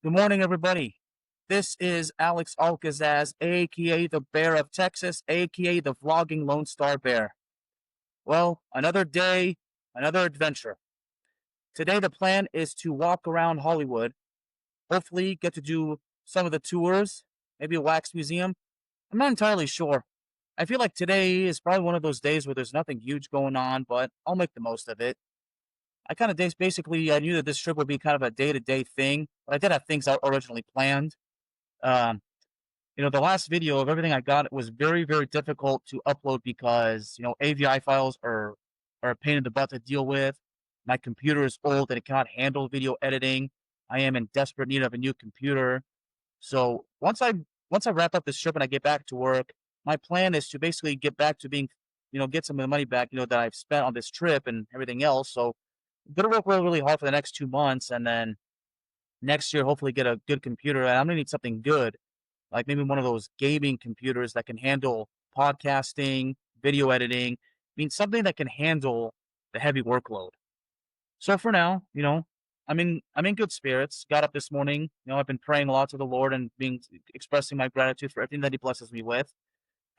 Good morning, everybody. This is AlexAlKazzaz, aka the Bear of Texas, aka the vlogging Lone Star Bear. Well, another day, another adventure. Today, the plan is to walk around Hollywood, hopefully, get to do some of the tours, maybe a wax museum. I'm not entirely sure. I feel like today is probably one of those days where there's nothing huge going on, but I'll make the most of it. I kind of basically I knew that this trip would be kind of a day to day thing, but I did have things originally planned. Um, the last video of everything I got was very, very difficult to upload because, AVI files are a pain in the butt to deal with. My computer is old and it cannot handle video editing. I am in desperate need of a new computer. So once I wrap up this trip and I get back to work, my plan is to basically get back to being, get some of the money back, that I've spent on this trip and everything else. So I'm gonna work really, really hard for the next 2 months, and then next year hopefully get a good computer. And I'm gonna need something good, like maybe one of those gaming computers that can handle podcasting, video editing. I mean, something that can handle the heavy workload. So for now, I'm in good spirits. Got up this morning. I've been praying a lot to the Lord and expressing my gratitude for everything that He blesses me with.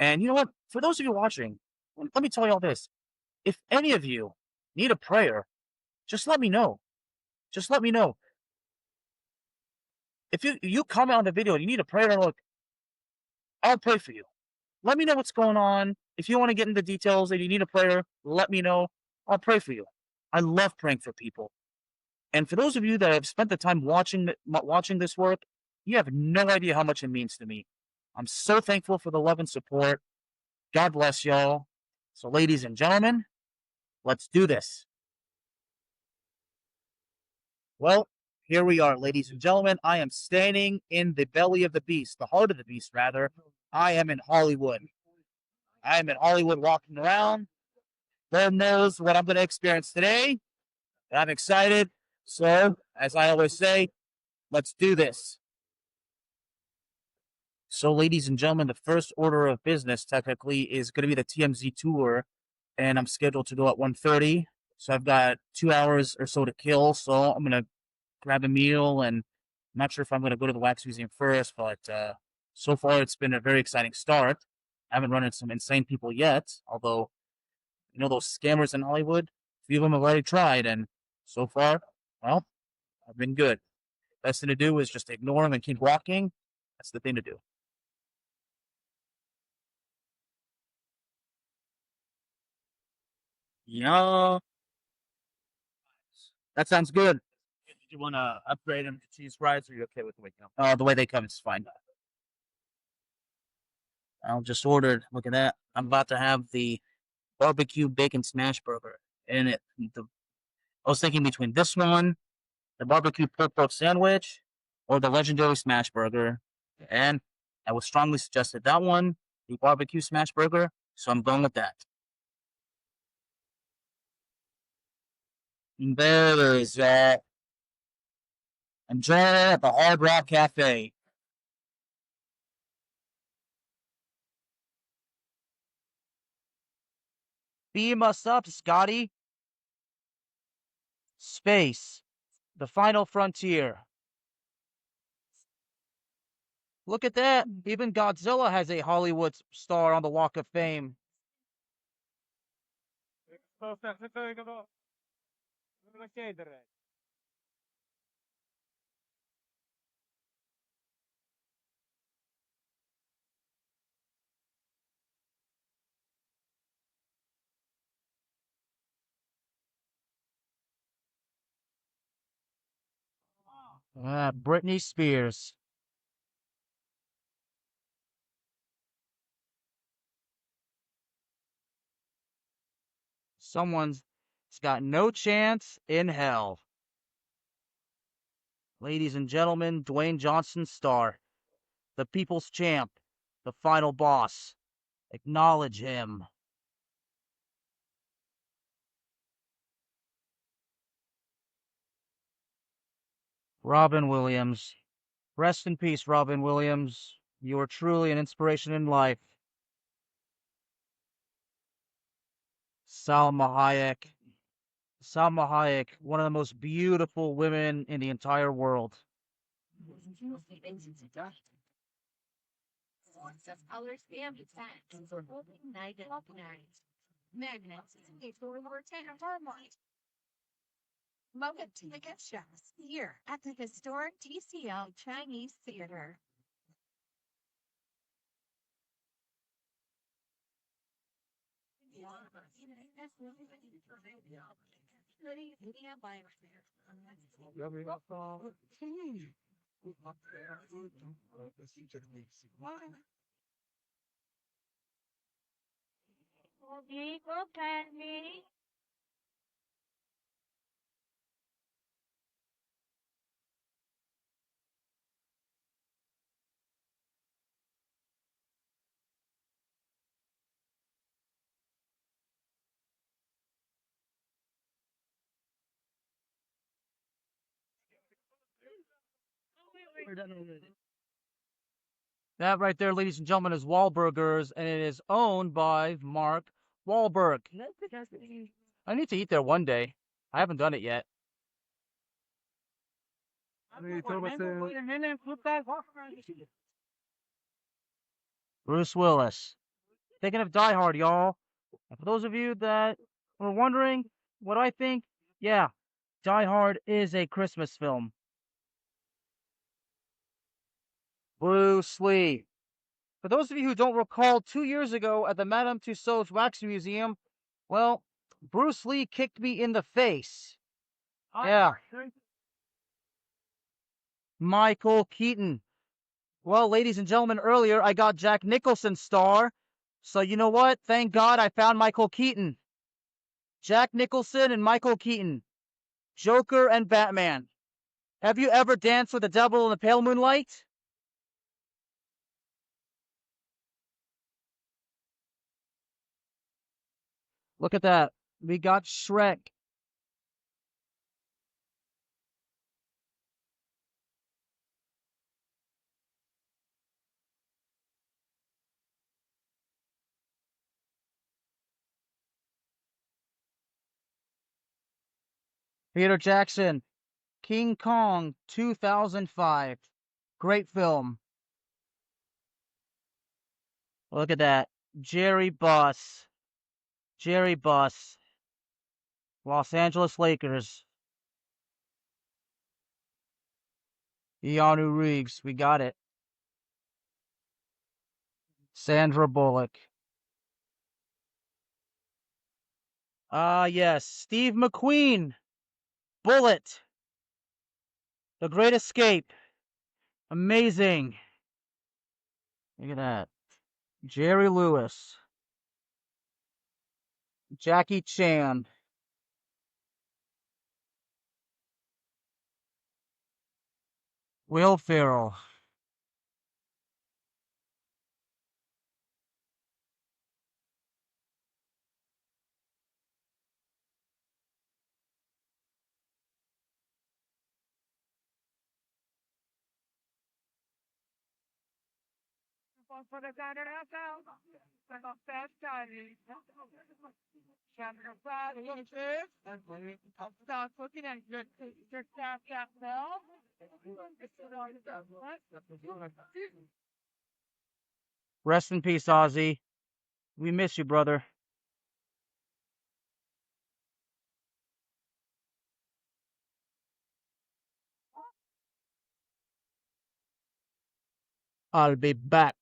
And you know what? For those of you watching, let me tell you all this. If any of you need a prayer, just let me know. Just let me know. If you comment on the video and you need a prayer, look, I'll pray for you. Let me know what's going on. If you want to get into details and you need a prayer, let me know. I'll pray for you. I love praying for people. And for those of you that have spent the time watching this work, you have no idea how much it means to me. I'm so thankful for the love and support. God bless y'all. So, ladies and gentlemen, let's do this. Well, here we are, ladies and gentlemen. I am standing in the belly of the beast, the heart of the beast, rather. I am in Hollywood. I am in Hollywood walking around. Lord knows what I'm going to experience today. I'm excited. So, as I always say, let's do this. So, ladies and gentlemen, the first order of business technically is going to be the TMZ tour, and I'm scheduled to go at 1:30. So I've got 2 hours or so to kill. So I'm going to grab a meal, and I'm not sure if I'm going to go to the wax museum first, but so far it's been a very exciting start. I haven't run into some insane people yet, although those scammers in Hollywood, a few of them have already tried, and so far, well, I've been good. Best thing to do is just ignore them and keep walking. That's the thing to do. Yeah, that sounds good. Did you want to upgrade them to cheese fries, or are you okay with the way they come? The way they come is fine. I'll just ordered. Look at that. I'm about to have the barbecue bacon smash burger. And I was thinking between this one, the barbecue pulled pork sandwich, or the legendary smash burger. And I was strongly suggested that one, the barbecue smash burger. So I'm going with that. There is enjoy it at the Hard Rock Cafe. Beam us up, Scotty. Space, the final frontier. Look at that. Even Godzilla has a Hollywood star on the Walk of Fame. Britney Spears. Someone's got no chance in hell. Ladies and gentlemen, Dwayne Johnson's star, the people's champ, the final boss. Acknowledge him. Robin Williams. Rest in peace, Robin Williams. You are truly an inspiration in life. Salma Hayek. Salma Hayek, one of the most beautiful women in the entire world. Welcome to the gift shops here at the historic TCL Chinese Theater. That right there, ladies and gentlemen, is Wahlburgers, and it is owned by Mark Wahlberg. I need to eat there one day. I haven't done it yet. Bruce Willis. Thinking of Die Hard, y'all. And for those of you that were wondering what I think, yeah, Die Hard is a Christmas film. Bruce Lee. For those of you who don't recall, 2 years ago at the Madame Tussauds Wax Museum, well, Bruce Lee kicked me in the face. Yeah. Michael Keaton. Well, ladies and gentlemen, earlier I got Jack Nicholson's star. So you know what? Thank God I found Michael Keaton. Jack Nicholson and Michael Keaton. Joker and Batman. Have you ever danced with the devil in the pale moonlight? Look at that. We got Shrek. Peter Jackson. King Kong 2005. Great film. Look at that. Jerry Buss. Jerry Buss. Los Angeles Lakers. Keanu Reeves. We got it. Sandra Bullock. Yes. Steve McQueen. Bullet. The Great Escape. Amazing. Look at that. Jerry Lewis. Jackie Chan. Will Ferrell. Rest in peace, Ozzy. We miss you, brother. I'll be back.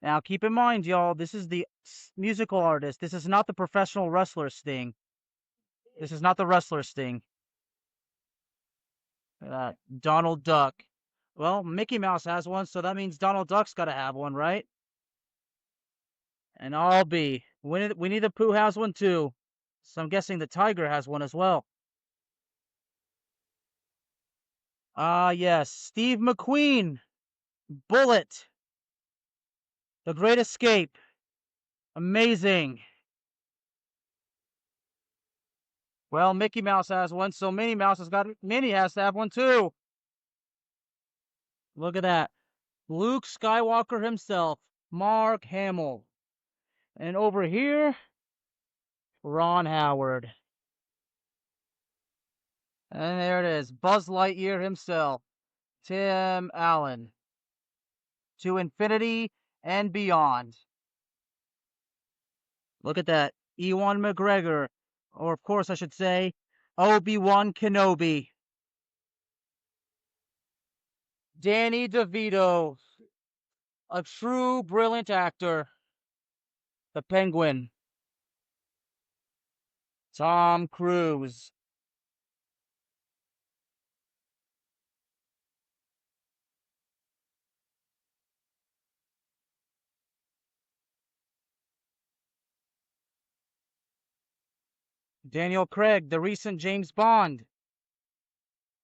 Now, keep in mind, y'all, this is the musical artist. This is not the professional wrestler Sting. This is not the wrestler Sting. Donald Duck. Well, Mickey Mouse has one, so that means Donald Duck's got to have one, right? And I'll be. Winnie the Pooh has one too. So I'm guessing the tiger has one as well. Ah, yes. Steve McQueen. Bullet. The Great Escape. Amazing. Well, Mickey Mouse has one, so Minnie has to have one too. Look at that. Luke Skywalker himself, Mark Hamill. And over here, Ron Howard. And there it is, Buzz Lightyear himself, Tim Allen. To infinity and beyond. Look at that, Ewan McGregor, or of course I should say, Obi-Wan Kenobi. Danny DeVito, a true brilliant actor. The Penguin. Tom Cruise. Daniel Craig, the recent James Bond.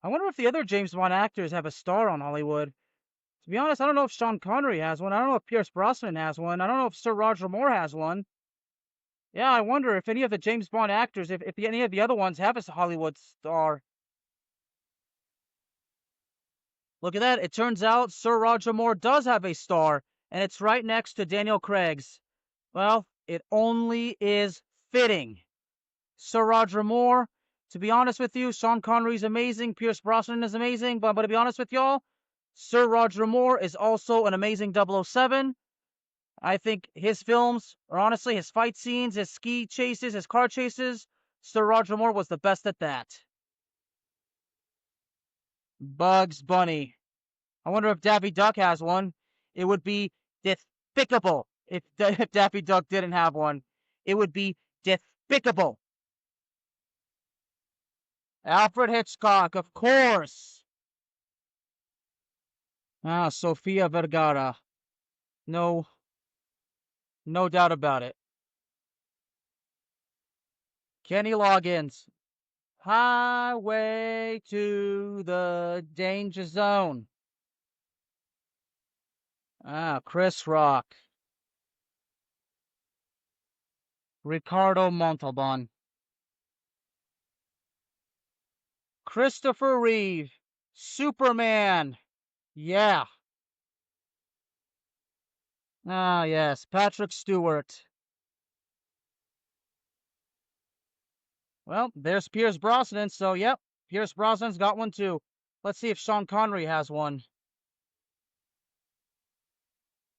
I wonder if the other James Bond actors have a star on Hollywood. To be honest, I don't know if Sean Connery has one. I don't know if Pierce Brosnan has one. I don't know if Sir Roger Moore has one. Yeah, I wonder if any of the James Bond actors, if any of the other ones have a Hollywood star. Look at that. It turns out Sir Roger Moore does have a star, and it's right next to Daniel Craig's. Well, it only is fitting. Sir Roger Moore, to be honest with you, Sean Connery's amazing, Pierce Brosnan is amazing, but to be honest with y'all, Sir Roger Moore is also an amazing 007. I think his films, or honestly, his fight scenes, his ski chases, his car chases, Sir Roger Moore was the best at that. Bugs Bunny. I wonder if Daffy Duck has one. It would be despicable if Daffy Duck didn't have one. It would be despicable. Alfred Hitchcock, of course. Ah, Sofia Vergara. No, no doubt about it. Kenny Loggins. Highway to the Danger Zone. Ah, Chris Rock. Ricardo Montalban. Christopher Reeve. Superman. Yeah. Ah, yes. Patrick Stewart. Well, there's Pierce Brosnan, so yep. Pierce Brosnan's got one too. Let's see if Sean Connery has one.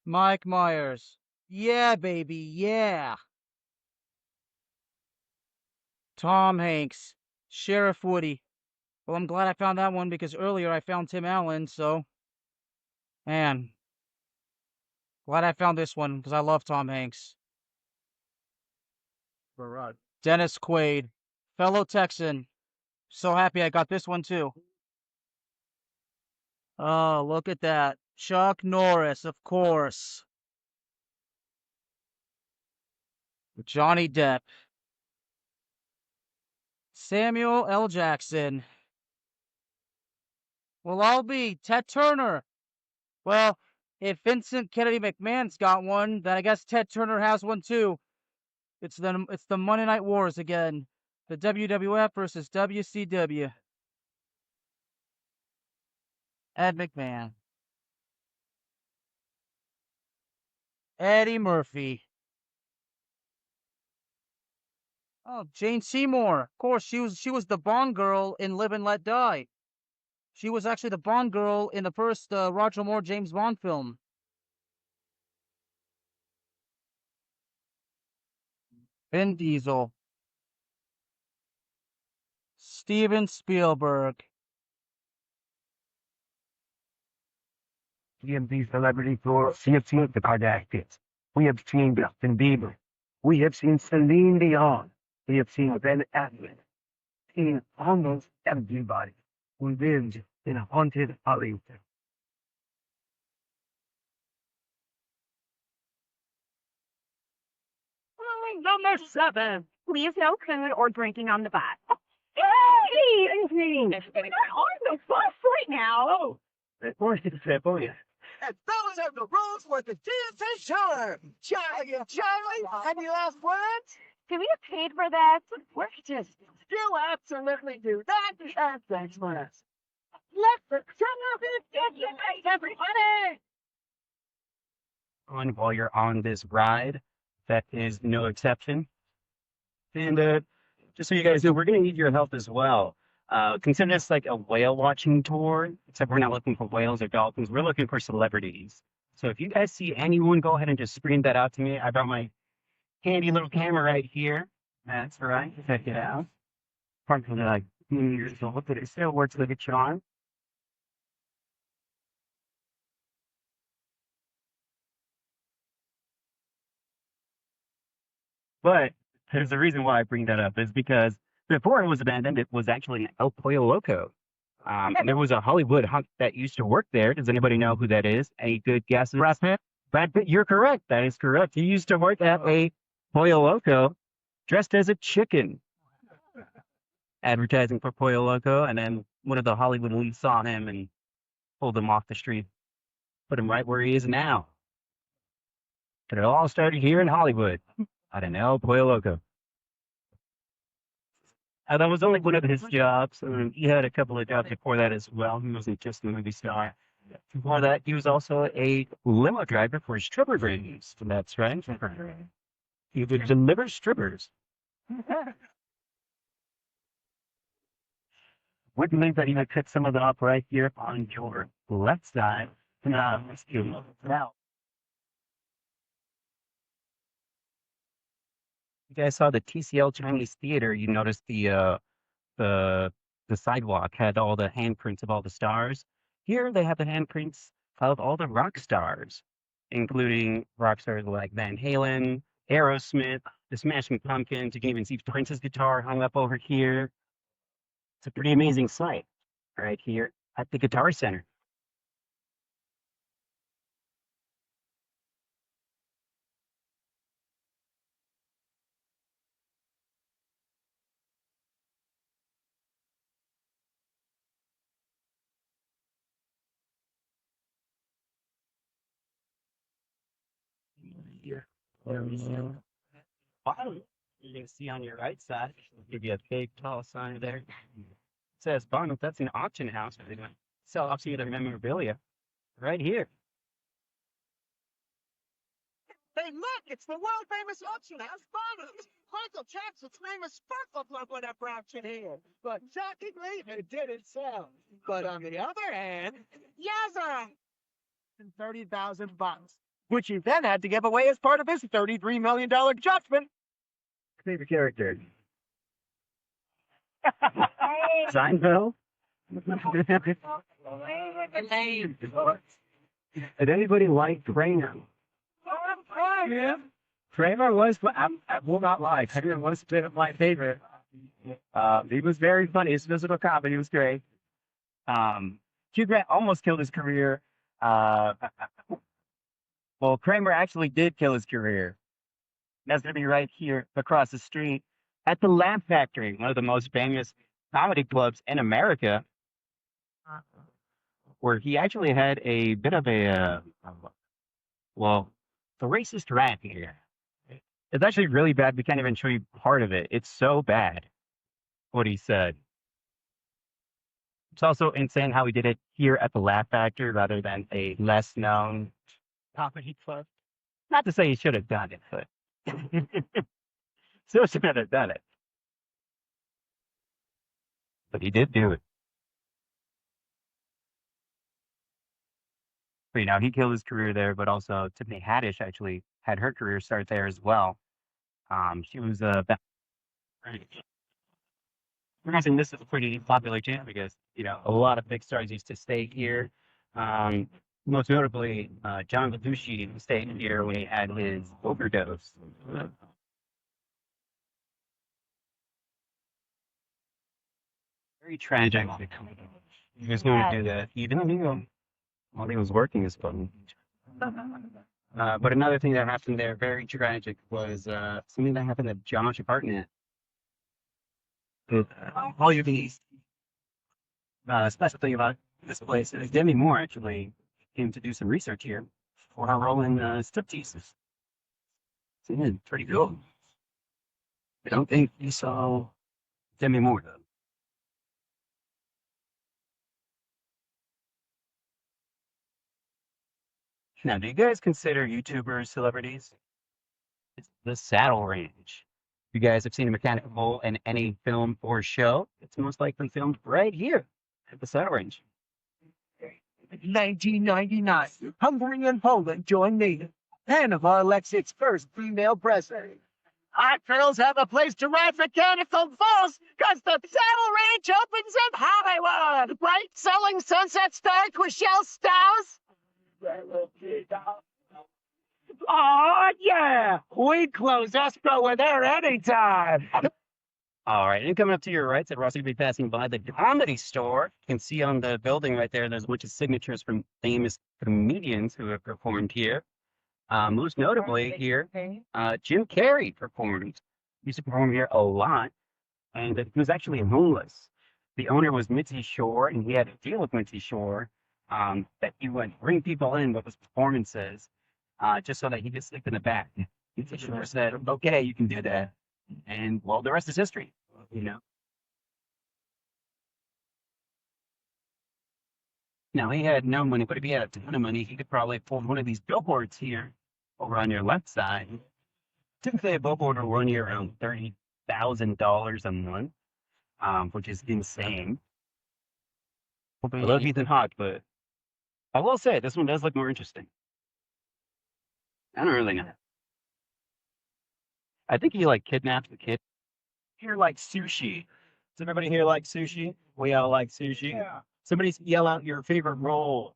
Mike Myers. Yeah, baby, yeah. Tom Hanks. Sheriff Woody. Well, I'm glad I found that one because earlier I found Tim Allen, so. Man. Glad I found this one because I love Tom Hanks. Barad. Dennis Quaid. Fellow Texan. So happy I got this one too. Oh, look at that. Chuck Norris, of course. Johnny Depp. Samuel L. Jackson. Well, I'll be Ted Turner. Well, if Vincent Kennedy McMahon's got one, then I guess Ted Turner has one too. It's the Monday Night Wars again. The WWF versus WCW. Ed McMahon. Eddie Murphy. Oh, Jane Seymour. Of course, she was the Bond girl in Live and Let Die. She was actually the Bond girl in the first Roger Moore James Bond film. Vin Diesel. Steven Spielberg. TMZ Celebrity Tour. We have seen the Kardashians. We have seen Justin Bieber. We have seen Celine Dion. We have seen Ben Affleck. Seen almost everybody who lives in haunted Hollywood. Number 7. Leave no food or drinking on the bus. Hey! We're not on the bus right now. Oh, of course it's February. And those are the rules for the TMZ Tour. Charlie, any last words? Do we get paid for this? We're just, you absolutely do that. And thanks for us. Let the summer be everybody. On while you're on this ride, that is no exception. And just so you guys know, we're going to need your help as well. Consider this like a whale watching tour, except we're not looking for whales or dolphins. We're looking for celebrities. So if you guys see anyone, go ahead and just scream that out to me. I brought my handy little camera right here. That's right. Check it out. Probably like years old, but it still works like a charm. But there's a reason why I bring that up is because before it was abandoned, it was actually El Pollo Loco. There was a Hollywood hunk that used to work there. Does anybody know who that is? Any good guesses? Brad Pitt? Brad Pitt, you're correct. That is correct. He used to work at a Pollo Loco dressed as a chicken, advertising for Pollo Loco. And then one of the Hollywood leads saw him and pulled him off the street, put him right where he is now. But it all started here in Hollywood. I don't know, Pollo Loco. That was only one of his jobs. He had a couple of jobs before that as well. He wasn't just a movie star. Before that, he was also a limo driver for stripper rings. That's right. He would deliver strippers. Would believe that he would cut some of that up right here on your left side. Now, you guys saw the TCL Chinese Theater. You noticed the the sidewalk had all the handprints of all the stars. Here they have the handprints of all the rock stars, including rock stars like Van Halen, Aerosmith, the Smashing Pumpkins. You can even see Prince's guitar hung up over here. It's a pretty amazing sight right here at the Guitar Center. Here. Bottom, you can see on your right side, give you a big tall sign there. It says bottom, that's an auction house. They're going to sell obsolete memorabilia right here. Hey, look, it's the world famous auction house Bonhams. Michael Jackson's famous sparkle plug went up for auction here. But shockingly, it didn't sell. But on the other hand, Yazza! $30,000, which he then had to give away as part of his $33 million judgment. Favorite character? Seinfeld? Did anybody like Kramer? Yeah. Kramer was, I will not lie, Kramer was a bit of my favorite. He was very funny. His physical comedy was great. Hugh Grant almost killed his career. Well, Kramer actually did kill his career. That's going to be right here across the street at the Laugh Factory, one of the most famous comedy clubs in America, where he actually had a bit of a, well, the racist rant here. It's actually really bad. We can't even show you part of it. It's so bad what he said. It's also insane how he did it here at the Laugh Factory rather than a less known comedy club. Not to say he should have done it, but still should have done it. But he did do it. But, you know, he killed his career there, but also Tiffany Haddish actually had her career start there as well. She was the reason this is a pretty popular jam because, you know, a lot of big stars used to stay here. Most notably, John Belushi stayed here when he had his overdose. Very tragic. He was known to do that. Even while he was working his phone. But another thing that happened there, very tragic, was something that happened at Josh's apartment. All you can special thing about this place is Demi Moore actually came to do some research here for her role in striptease. So, yeah, pretty cool. I don't think you saw Demi Moore though. Now, do you guys consider YouTubers celebrities? It's the Saddle Range. You guys have seen a mechanical bull in any film or show? It's most likely filmed right here at the Saddle Range. 1999, Hungary and Poland joined NATO. Panama elects its first female president. Hot girls have a place to ride mechanical bulls because the Saddle Range opens in Hollywood. Right selling Sunset Star Michelle Stiles? Oh, yeah. We close escrow with her anytime. All right, and coming up to your right, we're also going to be passing by the Comedy Store. You can see on the building right there's a bunch of signatures from famous comedians who have performed here. Most notably here, Jim Carrey performed. He used to perform here a lot, and he was actually homeless. The owner was Mitzi Shore, and he had a deal with Mitzi Shore that he would bring people in with his performances just so that he could sleep in the back. Mitzi Shore said, okay, you can do that. And, well, the rest is history, you know. Now, he had no money, but if he had a ton of money, he could probably afford one of these billboards here over on your left side. Typically, a billboard will run you around $30,000 a month, which is insane. I love Ethan Hawke, but I will say this one does look more interesting. I don't really know. I think he like kidnapped the kid. Here like sushi. Does everybody here like sushi? We all like sushi. Yeah. Somebody yell out your favorite roll,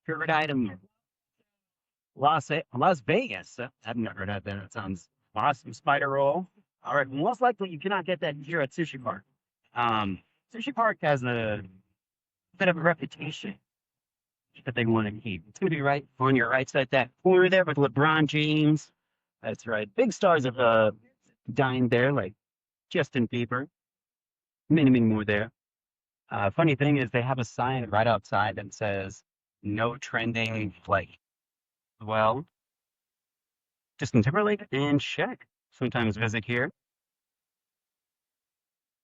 favorite item. Las Vegas. I've never had that. It sounds awesome. Spider roll. All right. Most likely you cannot get that here at Sushi Park. Sushi Park has a bit of a reputation that they want to keep. It's going to be right on your right side, that corner there with LeBron James. That's right. Big stars have dined there, like Justin Bieber. Many more there. Funny thing is they have a sign right outside that says no trending, like, well, Justin Timberlake and Shaq sometimes visit here.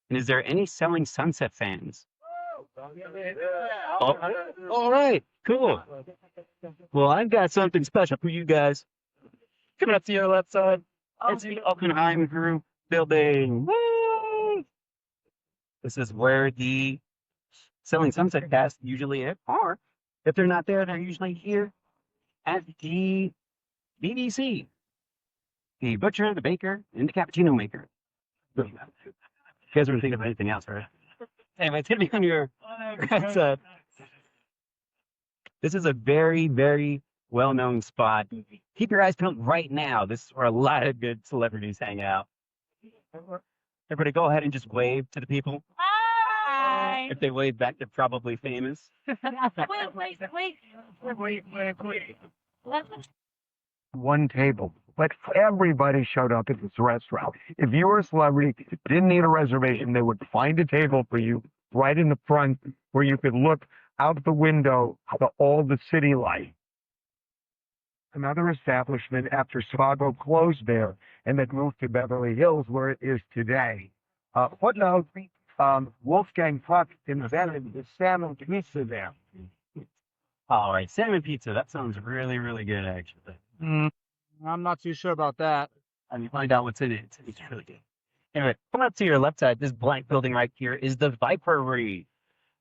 And is there any Selling Sunset fans? Oh, all right, cool. Well, I've got something special for you guys. Coming up to your left side, it's the Oppenheimer building. Woo! This is where the Selling Sunset cast usually are. If they're not there, they're usually here at the BBC. The butcher, the baker, and the cappuccino maker. You guys wouldn't think of anything else, right? Anyway, it's going to be on your right side. This is a very well-known spot. Keep your eyes peeled right now. This is where a lot of good celebrities hang out. Everybody go ahead and just wave to the people. Hi. If they wave back, they're probably famous. Wait. One table, but everybody showed up at this restaurant. If you were a celebrity, didn't need a reservation, they would find a table for you right in the front where you could look out the window to all the city light. Another establishment after Spago closed there and then moved to Beverly Hills where it is today. Footnote, Wolfgang Puck invented the salmon pizza there. All right, salmon pizza. That sounds really good, actually. I'm not too sure about that. And you find out what's in it. It's really good. Anyway, come up to your left side. This blank building right here is the Vipery.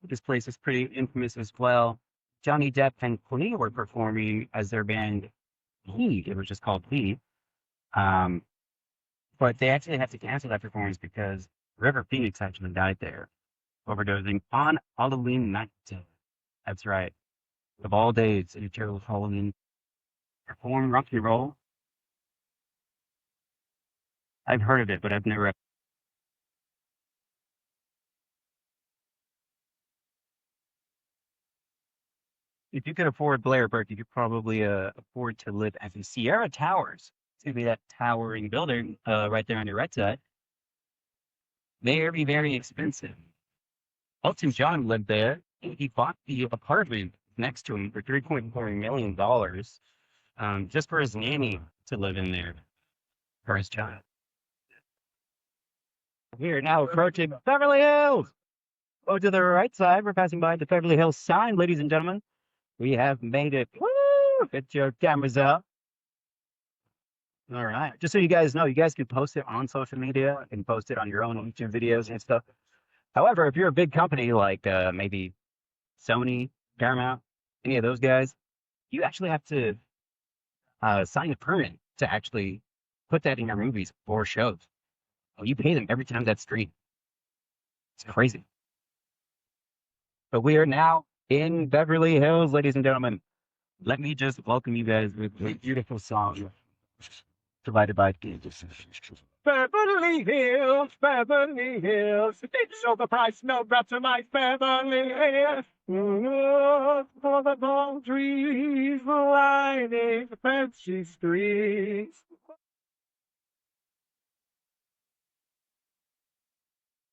This place is pretty infamous as well. Johnny Depp and Queen were performing as their band Heat. It was just called Heat. But they actually had to cancel that performance because River Phoenix actually died there, overdosing on Halloween night. That's right. of all days, you chose Halloween perform rock and roll. I've heard of it, but I've never. If you could afford Blair Burke, you could probably afford to live at the Sierra Towers. It's gonna be that towering building right there on your right side. Very, very expensive. Elton John lived there. He bought the apartment next to him for $3.4 million, just for his nanny to live in there for his child. We are now approaching Beverly Hills. Oh, to the right side, we're passing by the Beverly Hills sign, ladies and gentlemen. We have made it. Woo! Get your cameras out. All right. Just so you guys know, you guys can post it on social media and post it on your own YouTube videos and stuff. However, if you're a big company like maybe Sony, Paramount, any of those guys, you actually have to sign a permit to actually put that in your movies or shows. You pay them every time that's streamed. It's crazy. But we are now in Beverly Hills, ladies and gentlemen. Let me just welcome you guys with a beautiful song provided by Beverly Hills, Beverly Hills. It's all the price, no better my Beverly Hills. For the palm trees lining the fancy streets.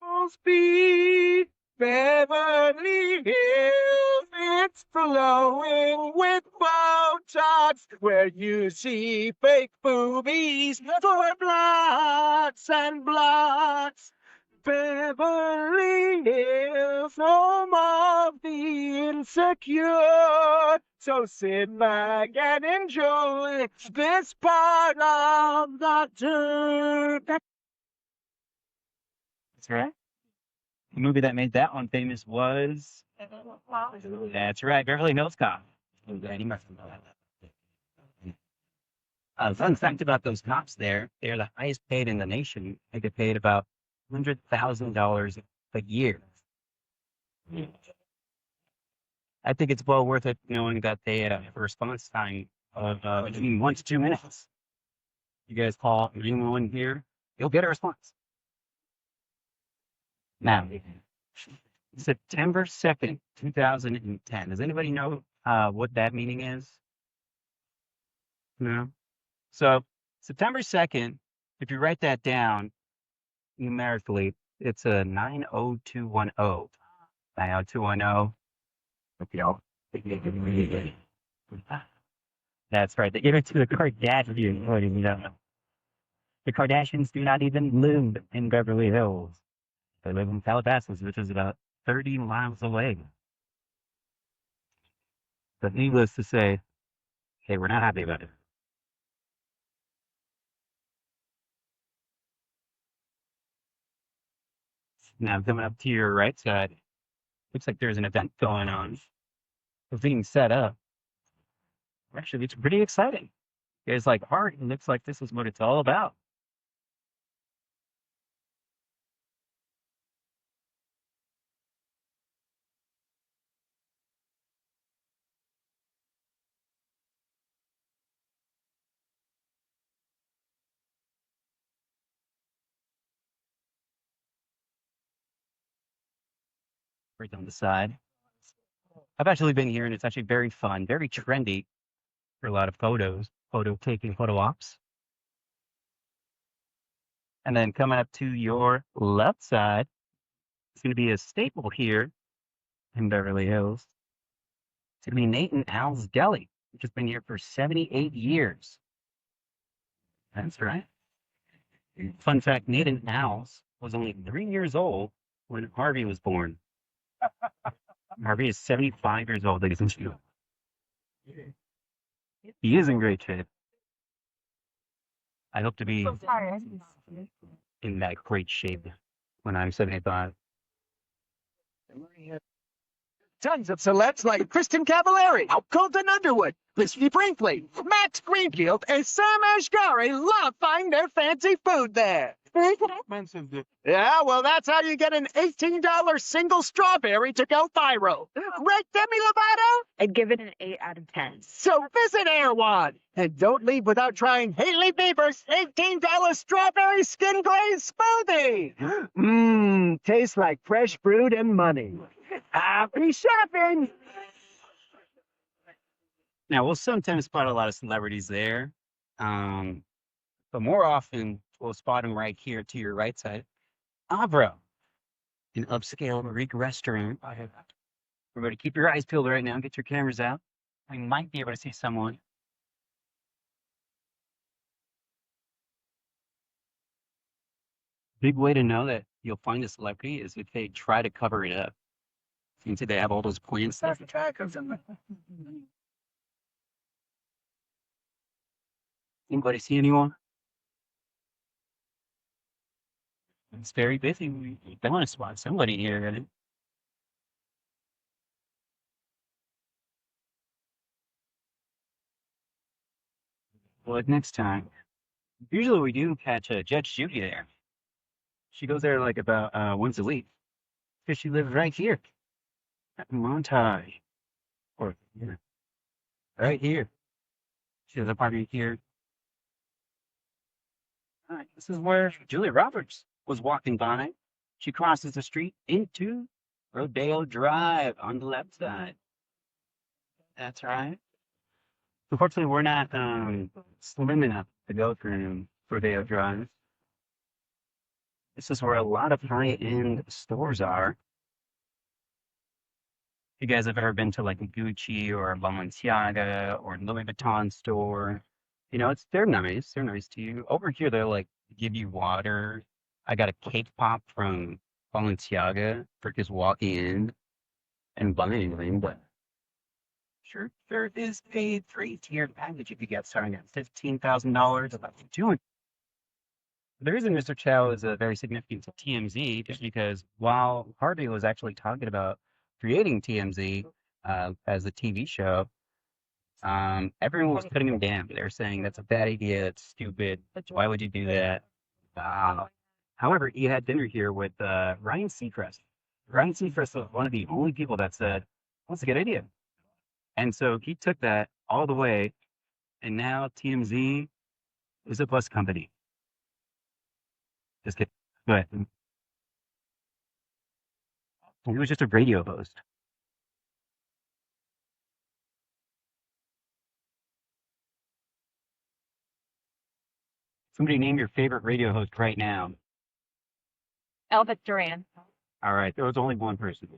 Full speed, Beverly Hills, it's flowing with Botox, where you see fake boobies for blocks and blocks. Beverly Hills, home of the insecure. So sit back and enjoy this part of the tour. That's right. The movie that made that one famous was. That's right, Beverly Hills Cop. Fun fact about those cops there, they're the highest paid in the nation. They get paid about $100,000 a year. I think it's well worth it knowing that they have a response time of between 1 to 2 minutes. You guys call anyone here, you'll get a response. Now, September 2nd, 2010. Does anybody know what that meaning is? No? So, September 2nd, if you write that down numerically, it's a 90210. 90210. Okay. That's right. They gave it to the Kardashians. The Kardashians do not even live in Beverly Hills. They live in Calabasas, which is about 30 miles away. But needless to say, hey, we're not happy about it. Now, coming up to your right side, looks like there's an event going on. It's being set up. Actually, it's pretty exciting. It's like art, and looks like this is what it's all about. Right on the side. I've actually been here, and it's actually very fun, very trendy for a lot of photos, photo taking, photo ops. And then coming up to your left side, it's going to be a staple here in Beverly Hills. It's going to be Nate and Al's Deli, which has been here for 78 years. That's right. Fun fact, Nate and Al's was only 3 years old when Harvey was born. Harvey is 75 years old, ladies and gentlemen. He is in great shape. I hope to be in that great shape when I'm 75. Tons of celebs like Kristen Cavallari, Colton Underwood, Christy Brinkley, Max Greenfield, and Sam Ashgari love finding their fancy food there. Yeah, well, that's how you get an $18 single strawberry to go viral. Right, Demi Lovato? I'd give it an 8 out of 10. So visit Erewhon and don't leave without trying Haley Bieber's $18 strawberry skin glaze smoothie. Mmm, tastes like fresh fruit and money. Happy shopping! Now, we'll sometimes spot a lot of celebrities there, but more often we'll spot them right here to your right side. Avro, an upscale Greek restaurant. Everybody, keep your eyes peeled right now. Get your cameras out. We might be able to see someone. Big way to know that you'll find a celebrity is if they try to cover it up. You can see they have all those plants. Anybody see anyone? It's very busy. We want to spot somebody here. Well, next time. Usually we do catch Judge Judy there. She goes there like about once a week. Because she lives right here at Montage. Or yeah, right here. She has a party here. All right, this is where Julia Roberts was walking by. She crosses the street into Rodeo Drive on the left side. That's right. Unfortunately, we're not slim enough to go through Rodeo Drive. This is where a lot of high-end stores are. If you guys have ever been to like a Gucci or a Balenciaga or Louis Vuitton store, you know, they're nice. They're nice to you. Over here, they'll like give you water. I got a cake pop from Balenciaga for just walking in and buying anything, but sure, there is a 3-tiered package if you get starting at $15,000. About doing. The reason Mr. Chow is very significant to TMZ just because while Harvey was actually talking about creating TMZ as a TV show, everyone was putting him down. They were saying that's a bad idea, that's stupid. Why would you do that? However, he had dinner here with Ryan Seacrest. Ryan Seacrest was one of the only people that said, that's a good idea. And so he took that all the way, and now TMZ is a bus company. Just kidding. Go ahead. He was just a radio host. Somebody name your favorite radio host right now. Elvis Duran. All right, there was only one person.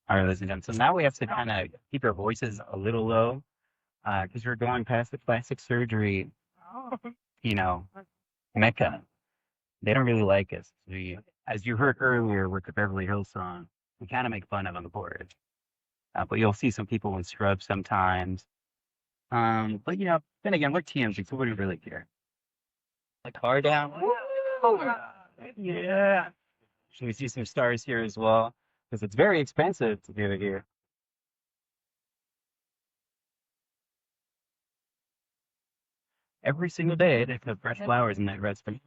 All right, listen to them. So now we have to kind of keep our voices a little low because we're going past the plastic surgery, you know, mecca. They don't really like us. As you heard earlier with the Beverly Hills song, we kind of make fun of on the board. But you'll see some people in scrubs sometimes. But you know, then again, we're TMZ, so what do we really care? Like car down. Yeah. Should we see some stars here as well? Because it's very expensive to do it here. Every single day, they put fresh flowers in that restaurant.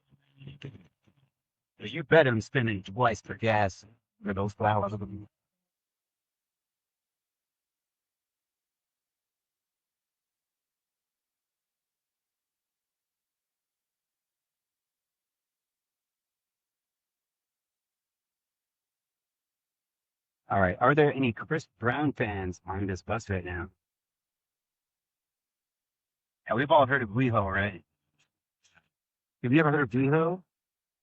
You bet I'm spending twice for gas for those flowers. All right. Are there any Chris Brown fans on this bus right now? Yeah, we've all heard of WeHo, right? Have you ever heard of WeHo?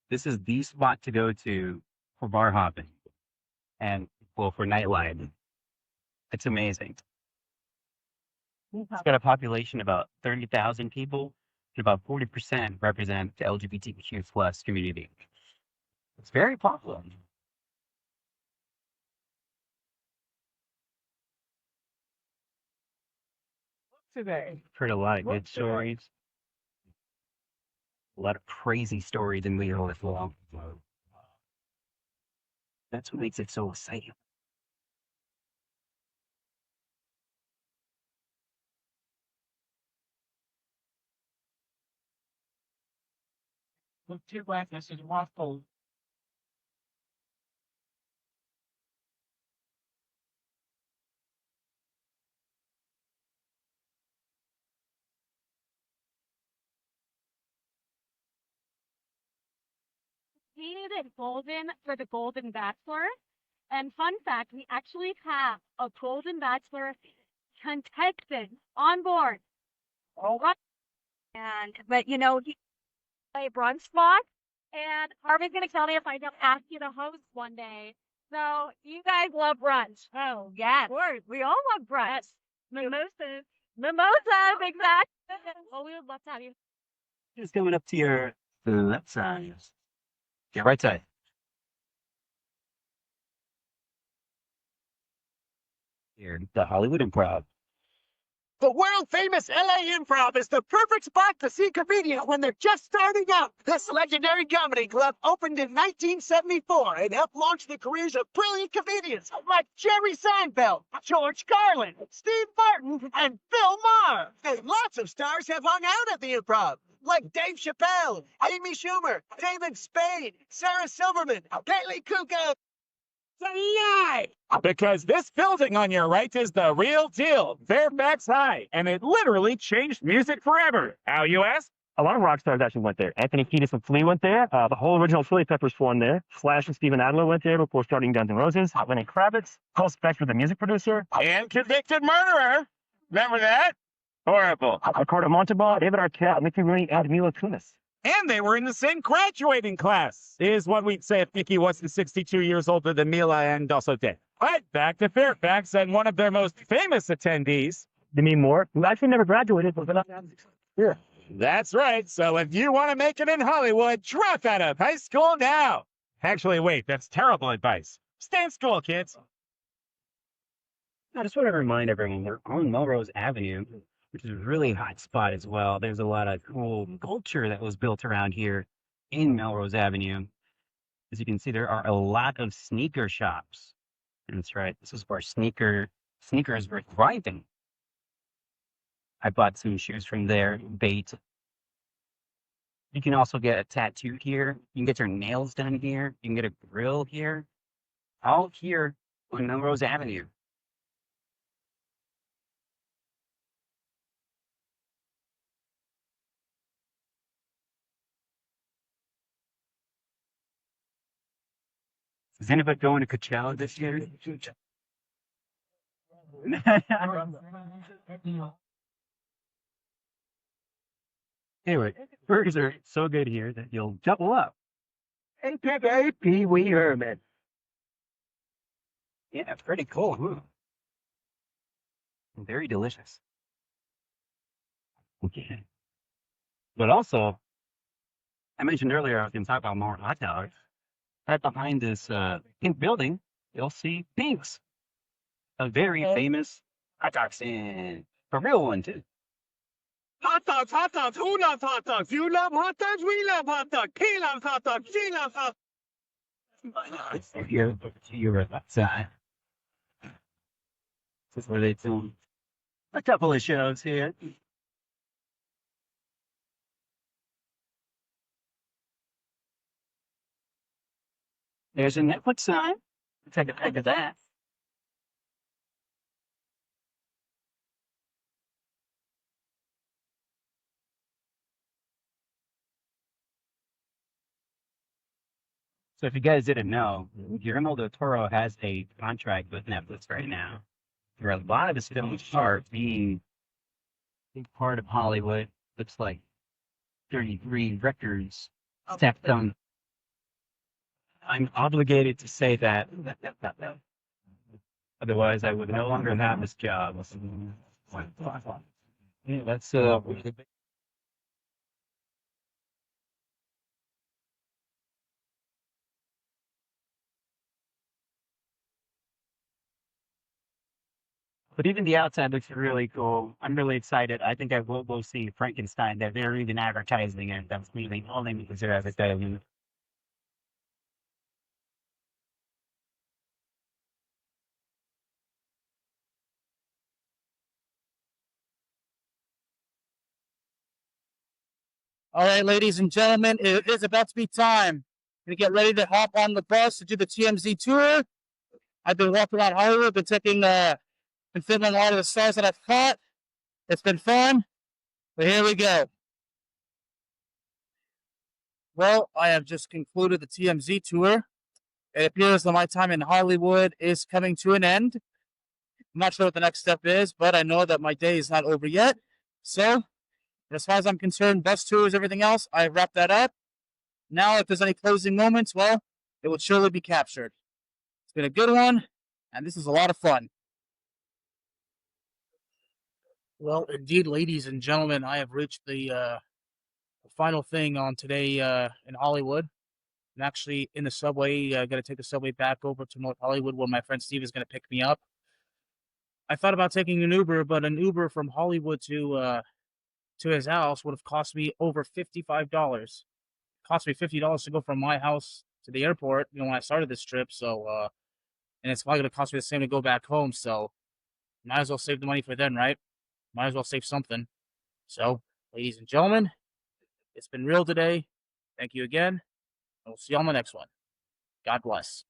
This is the spot to go to for bar hopping and, well, for nightlife. It's amazing. It's got a population of about 30,000 people, and about 40% represent the LGBTQ plus community. It's very popular. Today. Heard a lot of good stories, a lot of crazy stories in WeHo as well. That's what makes it so exciting. with two glasses and waffle. Painted in golden for the Golden Bachelor. And fun fact, we actually have a Golden Bachelor contestant on board. All right. And but you know, he play brunch spot. And Harvey's gonna tell me if I don't ask you to host one day. So you guys love brunch. Oh yeah. Of course. We all love brunch. Yes. Mimosas. Mimosas, exactly. Well, we would love to have you. Just coming up to your left side. Your right side. Here, the Hollywood Improv. The world famous LA Improv is the perfect spot to see comedians when they're just starting out. This legendary comedy club opened in 1974 and helped launch the careers of brilliant comedians like Jerry Seinfeld, George Carlin, Steve Martin, and Bill Maher. And lots of stars have hung out at the Improv, like Dave Chappelle, Amy Schumer, David Spade, Sarah Silverman, Kaylee Kuka. It's a lie! Because this building on your right is the real deal, Fairfax High, and it literally changed music forever. How, you ask? A lot of rock stars actually went there. Anthony Kiedis and Flea went there. The whole original Chili Peppers formed there. Slash and Steven Adler went there before starting Guns N' Roses. Lenny Kravitz, Cole Spector, the music producer. And convicted murderer. Remember that? Horrible. Ricardo Montalban, David Arquette, Mickey Rooney, and Mila Kunis. And they were in the same graduating class, is what we'd say if Mickey wasn't 62 years older than Mila and also dead. But back to Fairfax and one of their most famous attendees. Demi Moore, who actually never graduated, but Here. That's right. So if you want to make it in Hollywood, drop out of high school now. Actually, wait, that's terrible advice. Stay in school, kids. I just want to remind everyone we're on Melrose Avenue, which is a really hot spot as well. There's a lot of cool culture that was built around here in Melrose Avenue. As you can see, there are a lot of sneaker shops. And that's right. This is where sneakers were thriving. I bought some shoes from there, bait. You can also get a tattoo here. You can get your nails done here. You can get a grill here. All here on Melrose Avenue. Is anybody going to Coachella this year? Anyway, burgers are so good here that you'll double up. AKA Pee Wee Herman. Yeah, pretty cool. Ooh. Very delicious. Okay. But also, I mentioned earlier I was going to talk about more hot dogs. Right behind this pink building, you'll see Pink's, a very famous hot dog stand. A real one, too. Hot dogs, hot dogs. Who loves hot dogs? You love hot dogs? We love hot dogs. He loves hot dogs. She loves hot dogs. You're at that side. This is where they film a couple of shows here. There's a Netflix sign. Take a peek at that. So if you guys didn't know, Guillermo del Toro has a contract with Netflix right now. Where a lot of his films are being a big part of Hollywood. Looks like 33 records stacked on. I'm obligated to say that. Otherwise, I would no longer have this job. Yeah, that's But even the outside looks really cool. I'm really excited. I think I will go see Frankenstein. They're even advertising it. That's really only because they're advertising it. All right, ladies and gentlemen, it is about to be time. Gonna get ready to hop on the bus to do the TMZ tour. I've been walking around Hollywood, been filming a lot of the stars that I've caught. It's been fun, but here we go. Well, I have just concluded the TMZ tour. It appears that my time in Hollywood is coming to an end. I'm not sure what the next step is, but I know that my day is not over yet. So, as far as I'm concerned, bus tours, everything else, I wrapped that up. Now, if there's any closing moments, well, it will surely be captured. It's been a good one, and this is a lot of fun. Well, indeed, ladies and gentlemen, I have reached the final thing on today in Hollywood. I'm actually in the subway. Going to take the subway back over to North Hollywood where my friend Steve is going to pick me up. I thought about taking an Uber, but an Uber from Hollywood to his house would have cost me over $55. Cost me $50 to go from my house to the airport, when I started this trip. So, and it's probably going to cost me the same to go back home. So, might as well save the money for then, right? Might as well save something. So, ladies and gentlemen, it's been real today. Thank you again. And we'll see you on the next one. God bless.